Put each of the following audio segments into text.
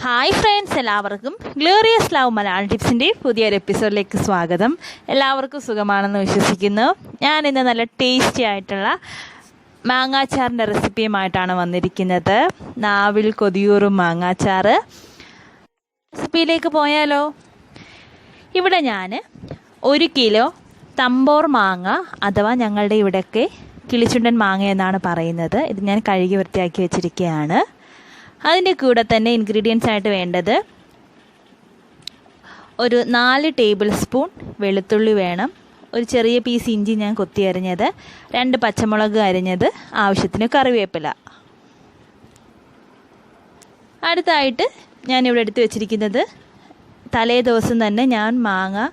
Hi friends, എല്ലാവർക്കും glorious love Malayalam ടിപ്സിൻ്റെ പുതിയൊരു എപ്പിസോഡിലേക്ക് സ്വാഗതം. എല്ലാവർക്കും സുഖമാണെന്ന് വിശ്വസിക്കുന്നു. ഞാൻ ഇന്ന് നല്ല ടേസ്റ്റി ആയിട്ടുള്ള മാങ്ങാച്ചാറിൻ്റെ റെസിപ്പിയുമായിട്ടാണ് വന്നിരിക്കുന്നത്. നാവിൽ കൊതിയൂറും മാങ്ങാച്ചാർ. റെസിപ്പിയിലേക്ക് പോയാലോ? ഇവിടെ ഞാൻ 1 കിലോ തമ്പോർ മാങ്ങ, അഥവാ ഞങ്ങളുടെ ഇവിടെയൊക്കെ കിളിച്ചുണ്ടൻ മാങ്ങ എന്നാണ് പറയുന്നത്. ഇത് ഞാൻ കഴുകി വൃത്തിയാക്കി വെച്ചിരിക്കുകയാണ്. അതിൻ്റെ കൂടെ തന്നെ ഇൻഗ്രീഡിയൻസ് ആയിട്ട് വേണ്ടത് ഒരു 4 ടേബിൾ സ്പൂൺ വെളുത്തുള്ളി വേണം, ഒരു ചെറിയ പീസ് ഇഞ്ചി ഞാൻ കൊത്തി അരിഞ്ഞത്, 2 പച്ചമുളക് അരിഞ്ഞത്, ആവശ്യത്തിന് കറിവേപ്പില. അടുത്തായിട്ട് ഞാനിവിടെ എടുത്ത് വെച്ചിരിക്കുന്നത് തലേ ദിവസം തന്നെ ഞാൻ മാങ്ങ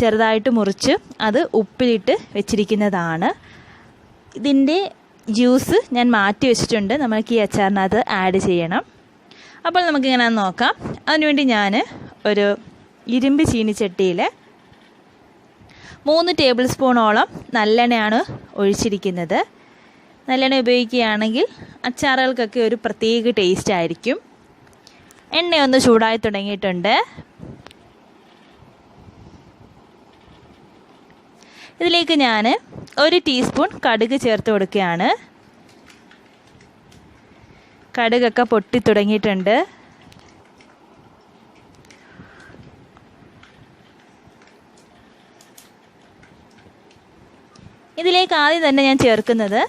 ചെറുതായിട്ട് മുറിച്ച് അത് ഉപ്പിലിട്ട് വെച്ചിരിക്കുന്നതാണ്. ഇതിൻ്റെ ജ്യൂസ് ഞാൻ മാറ്റി വെച്ചിട്ടുണ്ട്. നമുക്ക് ഈ അച്ചാറിനകത്ത് ആഡ് ചെയ്യണം. അപ്പോൾ നമുക്കിങ്ങനെ നോക്കാം. അതിനുവേണ്ടി ഞാൻ ഒരു ഇരുമ്പ് ചീനിച്ചട്ടിയിൽ 3 ടേബിൾ സ്പൂണോളം നല്ലെണ്ണയാണ് ഒഴിച്ചിരിക്കുന്നത്. നല്ലെണ്ണ ഉപയോഗിക്കുകയാണെങ്കിൽ അച്ചാറുകൾക്കൊക്കെ ഒരു പ്രത്യേക ടേസ്റ്റ് ആയിരിക്കും. എണ്ണയൊന്ന് ചൂടായി തുടങ്ങിയിട്ടുണ്ട്. ഇതിലേക്ക് ഞാൻ 1 ടീസ്പൂൺ കടുക് ചേർത്ത് കൊടുക്കുകയാണ്. കടുകൊക്കെ പൊട്ടി തുടങ്ങിയിട്ടുണ്ട്. ഇതിലേക്ക് ആദ്യം തന്നെ ഞാൻ ചേർക്കുന്നത്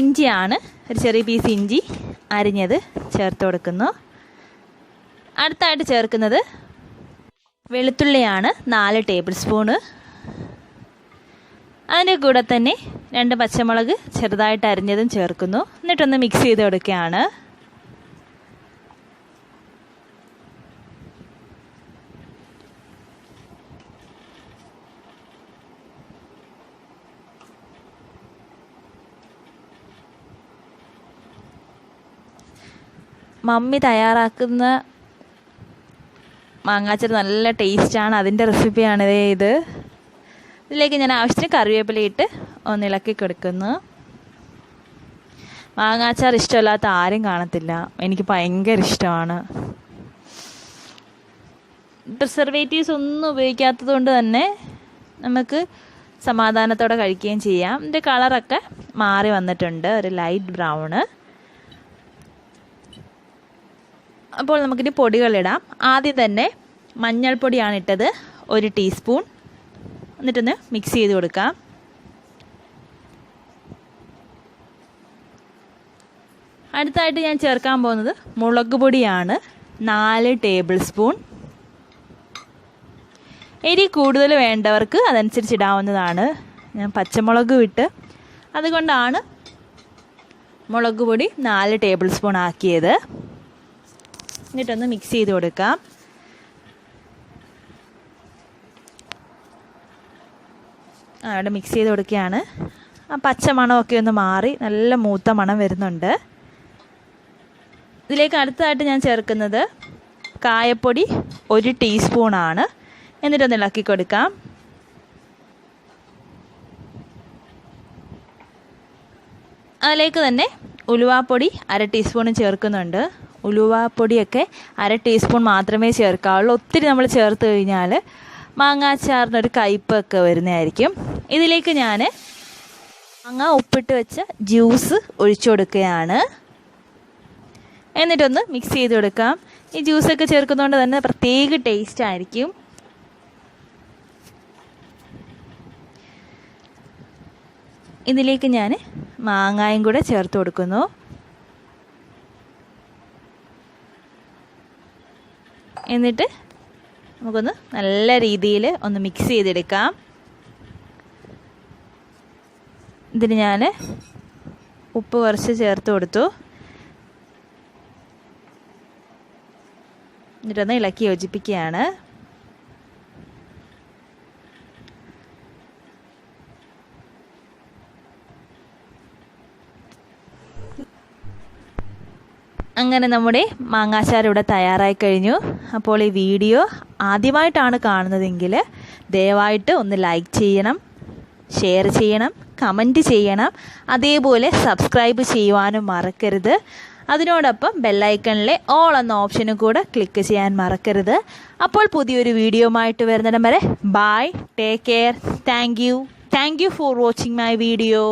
ഇഞ്ചിയാണ്. ഒരു ചെറിയ പീസ് ഇഞ്ചി അരിഞ്ഞത് ചേർത്ത് കൊടുക്കുന്നു. അടുത്തായിട്ട് ചേർക്കുന്നത് വെളുത്തുള്ളിയാണ്, 4 ടേബിൾ സ്പൂണ്. അതിൻ്റെ കൂടെ തന്നെ 2 പച്ചമുളക് ചെറുതായിട്ട് അരിഞ്ഞതും ചേർക്കുന്നു. എന്നിട്ടൊന്ന് മിക്സ് ചെയ്ത് കൊടുക്കുകയാണ്. മമ്മി തയ്യാറാക്കുന്ന മാങ്ങാച്ചാർ നല്ല ടേസ്റ്റാണ്. അതിൻ്റെ റെസിപ്പിയാണിത്. ഇതിലേക്ക് ഞാൻ ആവശ്യത്തിന് കറിവേപ്പില ഇട്ട് ഒന്ന് ഇളക്കി കൊടുക്കുന്നു. മാങ്ങാച്ചാർ ഇഷ്ടമില്ലാത്ത ആരും കാണത്തില്ല. എനിക്ക് ഭയങ്കര ഇഷ്ടമാണ്. പ്രിസർവേറ്റീവ്സ് ഒന്നും ഉപയോഗിക്കാത്തത് കൊണ്ട് തന്നെ നമുക്ക് സമാധാനത്തോടെ കഴിക്കുകയും ചെയ്യാം. ഇതിൻ്റെ കളറൊക്കെ മാറി വന്നിട്ടുണ്ട്, ഒരു ലൈറ്റ് ബ്രൗണ്. അപ്പോൾ നമുക്കിനി പൊടികളിടാം. ആദ്യം തന്നെ മഞ്ഞൾപ്പൊടിയാണ് ഇട്ടത്, 1 ടീസ്പൂൺ. എന്നിട്ടൊന്ന് മിക്സ് ചെയ്ത് കൊടുക്കാം. അടുത്തായിട്ട് ഞാൻ ചേർക്കാൻ പോകുന്നത് മുളക് പൊടിയാണ്, 4 ടേബിൾ സ്പൂൺ. എരി കൂടുതൽ വേണ്ടവർക്ക് അതനുസരിച്ച് ഇടാവുന്നതാണ്. ഞാൻ പച്ചമുളക് ഇട്ട് അതുകൊണ്ടാണ് മുളക് പൊടി 4 ടേബിൾ സ്പൂൺ ആക്കിയത്. എന്നിട്ടൊന്ന് മിക്സ് ചെയ്ത് കൊടുക്കാം. അവിടെ മിക്സ് ചെയ്ത് കൊടുക്കുകയാണ്. ആ പച്ച മണമൊക്കെ ഒന്ന് മാറി നല്ല മൂത്ത മണം വരുന്നുണ്ട്. ഇതിലേക്ക് അടുത്തതായിട്ട് ഞാൻ ചേർക്കുന്നത് കായപ്പൊടി 1 ടീസ്പൂണാണ്. എന്നിട്ടൊന്ന് ഇളക്കി കൊടുക്കാം. അതിലേക്ക് തന്നെ ഉലുവാപ്പൊടി 1/2 ടീസ്പൂണും ചേർക്കുന്നുണ്ട്. ഉലുവാപ്പൊടിയൊക്കെ 1/2 ടീസ്പൂൺ മാത്രമേ ചേർക്കാവുള്ളൂ. ഒത്തിരി നമ്മൾ ചേർത്ത് കഴിഞ്ഞാൽ മാങ്ങാച്ചാറിനൊരു കയ്പ്പൊക്കെ വരുന്നതായിരിക്കും. ഇതിലേക്ക് ഞാൻ മാങ്ങ ഉപ്പിട്ട് വെച്ച ജ്യൂസ് ഒഴിച്ചു കൊടുക്കുകയാണ്. എന്നിട്ടൊന്ന് മിക്സ് ചെയ്ത് കൊടുക്കാം. ഈ ജ്യൂസൊക്കെ ചേർക്കുന്നതുകൊണ്ട് തന്നെ പ്രത്യേക ടേസ്റ്റ് ആയിരിക്കും. ഇതിലേക്ക് ഞാൻ മാങ്ങായും കൂടെ ചേർത്ത് കൊടുക്കുന്നു. എന്നിട്ട് നമുക്കൊന്ന് നല്ല രീതിയിൽ ഒന്ന് മിക്സ് ചെയ്തെടുക്കാം. ഇതിന് ഞാൻ ഉപ്പ് കുറച്ച് ചേർത്ത് കൊടുത്തു. എന്നിട്ടൊന്ന് ഇളക്കി യോജിപ്പിക്കുകയാണ്. അങ്ങനെ നമ്മുടെ മാങ്ങാച്ചാർ ഇവിടെ തയ്യാറായി കഴിഞ്ഞു. അപ്പോൾ ഈ വീഡിയോ ആദ്യമായിട്ടാണ് കാണുന്നതെങ്കിൽ ദയവായിട്ട് ഒന്ന് ലൈക്ക് ചെയ്യണം, ഷെയർ ചെയ്യണം, കമൻറ്റ് ചെയ്യണം. അതേപോലെ സബ്സ്ക്രൈബ് ചെയ്യുവാനും മറക്കരുത്. അതിനോടൊപ്പം ബെല്ലൈക്കണിലെ ഓൾ എന്ന ഓപ്ഷനും കൂടെ ക്ലിക്ക് ചെയ്യാൻ മറക്കരുത്. അപ്പോൾ പുതിയൊരു വീഡിയോയുമായിട്ട് വരുന്നിടം വരെ bye, take care, thank you for watching my video.